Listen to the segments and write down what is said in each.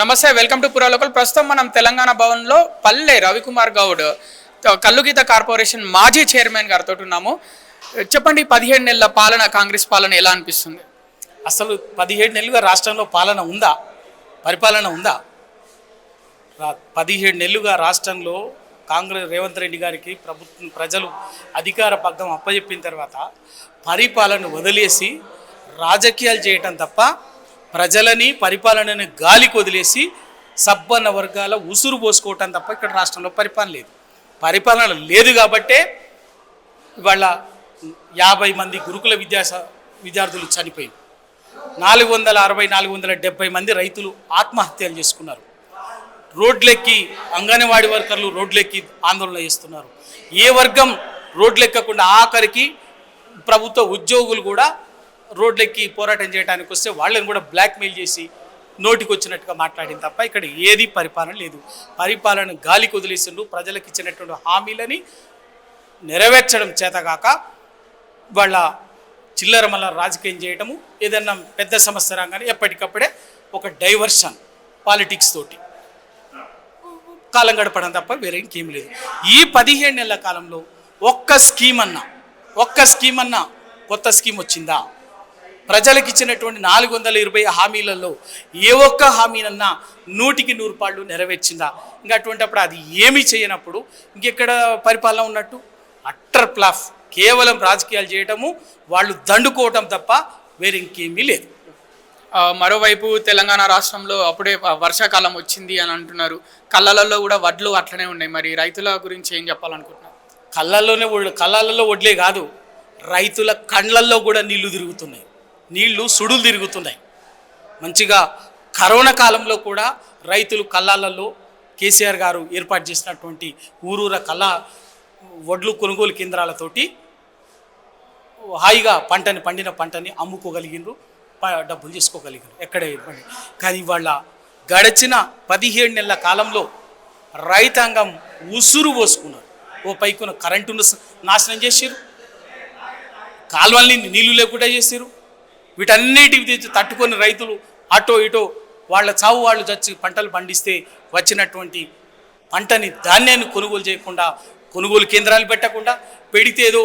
నమస్తే, welcome to పురాలోకల్. ప్రస్తుతం మనం తెలంగాణ భవన్లో పల్లె రవికుమార్ గౌడ్ కల్లుగీత కార్పొరేషన్ మాజీ చైర్మన్ గారితో ఉన్నాము. చెప్పండి, 17 నెలల పాలన, కాంగ్రెస్ పాలన ఎలా అనిపిస్తుంది? అసలు 17 నెలలుగా రాష్ట్రంలో పాలన ఉందా? పరిపాలన ఉందా? 17 నెలలుగా రాష్ట్రంలో కాంగ్రెస్ రేవంత్ రెడ్డి గారికి ప్రజలు అధికార పగ్గం అప్పచెప్పిన తర్వాత పరిపాలన వదిలేసి రాజకీయాలు చేయటం తప్ప, ప్రజలని పరిపాలనని గాలికి వదిలేసి సబ్బన్న వర్గాల ఉసురు పోసుకోవటం తప్ప ఇక్కడ రాష్ట్రంలో పరిపాలన లేదు. కాబట్టే ఇవాళ 50 మంది గురుకుల విద్యార్థులు చనిపోయి 470 మంది రైతులు ఆత్మహత్యలు చేసుకున్నారు. రోడ్లెక్కి అంగన్వాడీ వర్కర్లు రోడ్లెక్కి ఆందోళన చేస్తున్నారు. ఏ వర్గం రోడ్లెక్కకుండా ఆఖరికి ప్రభుత్వ ఉద్యోగులు కూడా రోడ్లెక్కి పోరాటం చేయడానికి వస్తే వాళ్ళని కూడా బ్లాక్మెయిల్ చేసి నోటికి వచ్చినట్టుగా మాట్లాడింది తప్ప ఇక్కడ ఏది పరిపాలన లేదు. పరిపాలన గాలికి వదిలేసిండు. ప్రజలకు ఇచ్చినటువంటి హామీలని నెరవేర్చడం చేతగాక వాళ్ళ చిల్లర మల్ల రాజకీయం చేయటము, ఏదన్నా పెద్ద సమస్య రాగానే ఎప్పటికప్పుడే ఒక డైవర్షన్ పాలిటిక్స్ తోటి కాలం గడపడం తప్ప వేరే ఇంకేం లేదు. ఈ 17 నెలల కాలంలో ఒక్క స్కీమ్ అన్నా కొత్త స్కీమ్ వచ్చిందా? ప్రజలకు ఇచ్చినటువంటి 420 హామీలలో ఏ ఒక్క హామీనన్నా 100కి 100 పాళ్ళు నెరవేర్చిందా? ఇంకా అటువంటిప్పుడు అది ఏమీ చేయనప్పుడు ఇంకెక్కడ పరిపాలన ఉన్నట్టు? Utter flop. కేవలం రాజకీయాలు చేయటము, వాళ్ళు దండుకోవటం తప్ప వేరే ఇంకేమీ లేదు. మరోవైపు తెలంగాణ రాష్ట్రంలో అప్పుడే వర్షాకాలం వచ్చింది అని అంటున్నారు. కళ్ళలలో కూడా వడ్లు అట్లనే ఉన్నాయి. మరి రైతుల గురించి ఏం చెప్పాలనుకుంటున్నారు? కళ్ళల్లో వడ్లే కాదు, రైతుల కండ్లల్లో కూడా నీళ్లు తిరుగుతున్నాయి, నీళ్లు సుడులు తిరుగుతున్నాయి. మంచిగా కరోనా కాలంలో కూడా రైతులు కళ్ళాలలో కేసీఆర్ గారు ఏర్పాటు చేసినటువంటి ఊరూర వడ్లు కొనుగోలు కేంద్రాలతోటి హాయిగా పండిన పంటని అమ్ముకోగలిగినారు, డబ్బులు చేసుకోగలిగారు. ఎక్కడ ఇవ్వండి. కానీ ఇవాళ గడిచిన 17 నెలల కాలంలో రైతాంగం ఉసురు పోసుకున్నారు. ఓ పైకున్న కరెంటును నాశనం చేసారు, కాలువల్ని నీళ్లు లేకుండా చేసారు. వీటన్నిటి తట్టుకొని రైతులు అటో ఇటో వాళ్ళ చావు వాళ్ళు చచ్చి పంటలు పండిస్తే వచ్చినటువంటి పంటని, ధాన్యాన్ని కొనుగోలు చేయకుండా, కొనుగోలు కేంద్రాలు పెట్టకుండా, పెడితే ఏదో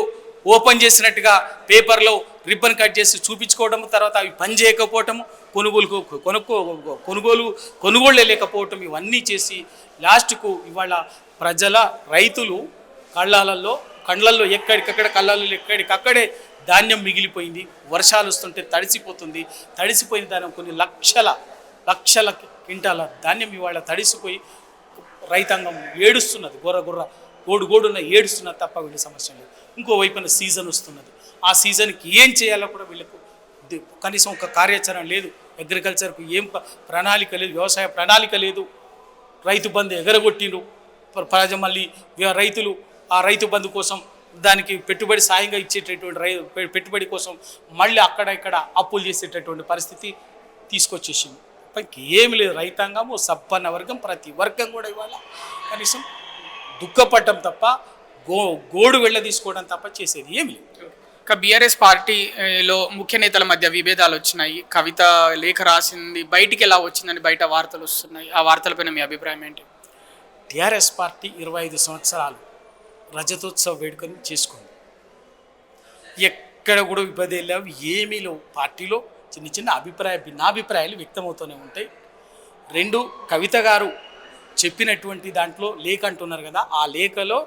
ఓపెన్ చేసినట్టుగా పేపర్లో రిబ్బన్ కట్ చేసి చూపించుకోవడము, తర్వాత అవి పని చేయకపోవటము, కొనుగోలు లేకపోవటం, ఇవన్నీ చేసి లాస్ట్కు ఇవాళ రైతులు కళ్ళల్లో ఎక్కడికక్కడ కళ్ళల్లో ఎక్కడికక్కడే ధాన్యం మిగిలిపోయింది. వర్షాలు వస్తుంటే తడిసిపోయిన దాని కొన్ని లక్షల క్వింటాల ధాన్యం ఇవాళ తడిసిపోయి రైతాంగం ఏడుస్తున్నది. గోడున్న ఏడుస్తున్నది తప్ప వీళ్ళ సమస్య లేదు. ఇంకోవైపున సీజన్ వస్తున్నది. ఆ సీజన్కి ఏం చేయాలో కూడా వీళ్ళకు కనీసం ఒక కార్యాచరణ లేదు. అగ్రికల్చర్కు ఏం ప్రణాళిక లేదు, వ్యవసాయ ప్రణాళిక లేదు. రైతు బంధు ఎగరగొట్టిండ్రు. మళ్ళీ రైతులు ఆ రైతు బంధు కోసం దానికి పెట్టుబడి సాయంగా ఇచ్చేటటువంటి పెట్టుబడి కోసం మళ్ళీ అక్కడ ఇక్కడ అప్పులు చేసేటటువంటి పరిస్థితి తీసుకొచ్చేసింది. ఏమి లేదు. రైతాంగము సబ్బన్న వర్గం, ప్రతి వర్గం కూడా ఇవాళ కనీసం దుఃఖపడటం తప్ప, గోడు వెళ్ళ తీసుకోవడం తప్ప చేసేది ఏమి లేదు. ఇక బీఆర్ఎస్ పార్టీలో ముఖ్య నేతల మధ్య విభేదాలు వచ్చినాయి. కవిత లేఖ రాసింది బయటికి ఎలా వచ్చిందని బయట వార్తలు వస్తున్నాయి. ఆ వార్తలపైన మీ అభిప్రాయం ఏంటి? టీఆర్ఎస్ పార్టీ 25 సంవత్సరాలు రజతోత్సవ వేడుకని చేసుకుంది. ఎక్కడ కూడా విభేదాలు లేవు, ఏమీ లేవు. పార్టీలో చిన్న భిన్నాభిప్రాయాలు వ్యక్తమవుతూనే ఉంటాయి. రెండు, కవిత గారు చెప్పినటువంటి దాంట్లో లేఖ అంటున్నారు కదా, ఆ లేఖలో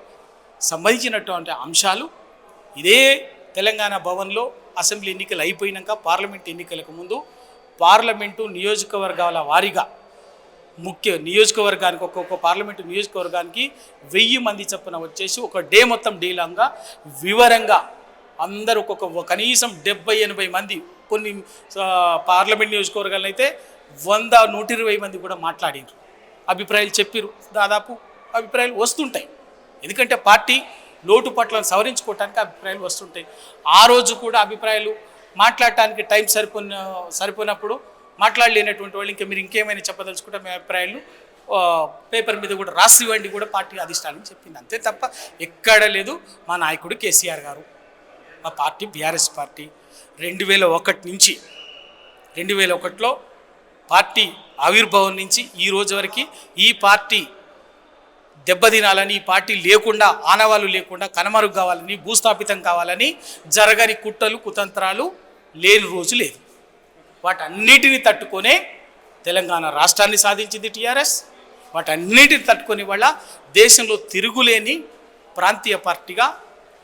సంబంధించినటువంటి అంశాలు ఇదే తెలంగాణ భవన్లో అసెంబ్లీ ఎన్నికలు అయిపోయినాక, పార్లమెంట్ ఎన్నికలకు ముందు పార్లమెంటు నియోజకవర్గాల వారీగా నియోజకవర్గానికి ఒక్కొక్క పార్లమెంటు నియోజకవర్గానికి 1000 మంది చొప్పున వచ్చేసి ఒక డే మొత్తం డీలంగా వివరంగా అందరూ ఒక్కొక్క కనీసం 70-80 మంది, కొన్ని పార్లమెంట్ నియోజకవర్గాలు అయితే 100-120 మంది కూడా మాట్లాడినారు, అభిప్రాయాలు చెప్పారు. దాదాపు అభిప్రాయాలు వస్తుంటాయి. ఎందుకంటే పార్టీ లోటుపట్లను సవరించుకోవటానికి అభిప్రాయాలు వస్తుంటాయి. ఆ రోజు కూడా అభిప్రాయాలు మాట్లాడటానికి టైం సరిపోయినప్పుడు మాట్లాడలేనటువంటి వాళ్ళు ఇంకా మీరు ఇంకేమైనా చెప్పదలుచుకుంటే మీ అభిప్రాయాలు పేపర్ మీద కూడా రాసి ఇవ్వండి కూడా పార్టీ అధిష్టానం చెప్పింది. అంతే తప్ప ఎక్కడ లేదు. మా నాయకుడు కేసీఆర్ గారు, మా పార్టీ బీఆర్ఎస్ పార్టీ 2001 నుంచి 2001లో పార్టీ ఆవిర్భావం నుంచి ఈ రోజు వరకు ఈ పార్టీ దెబ్బతినాలని, ఈ పార్టీ లేకుండా, ఆనవాళ్ళు లేకుండా కనుమరుగు కావాలని, భూస్థాపితం కావాలని జరగని కుట్రలు కుతంత్రాలు లేని రోజు లేదు. వాటన్నిటిని తట్టుకొనే తెలంగాణ రాష్ట్రాన్ని సాధించింది టీఆర్ఎస్. వాటన్నిటిని తట్టుకొని వాళ్ళ దేశంలో తిరుగులేని ప్రాంతీయ పార్టీగా,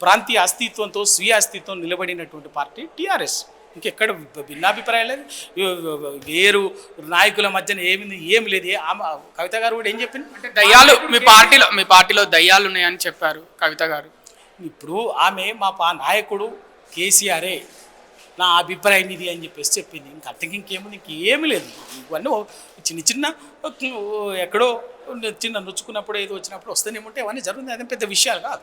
ప్రాంతీయ అస్తిత్వంతో, స్వీయ అస్తిత్వం నిలబడినటువంటి పార్టీ టీఆర్ఎస్. ఇంకెక్కడ భిన్నాభిప్రాయం లేదు. వేరు నాయకుల మధ్యన ఏమి లేదు. కవిత గారు కూడా ఏం చెప్పింది అంటే దయ్యాలు మీ పార్టీలో దయ్యాలు ఉన్నాయని చెప్పారు కవిత గారు. ఇప్పుడు ఆమె మా నాయకుడు కేసీఆరే, నా అభిప్రాయం ఇది అని చెప్పేసి చెప్పింది. ఇంక అంతకు ఇంకేముంది, ఇంకేమీ లేదు. ఇవన్నీ చిన్న ఎక్కడో చిన్న నొచ్చుకున్నప్పుడు ఏదో వచ్చినప్పుడు వస్తేనేమంటే అవన్నీ జరుగుతుంది. అదే పెద్ద విషయాలు కాదు.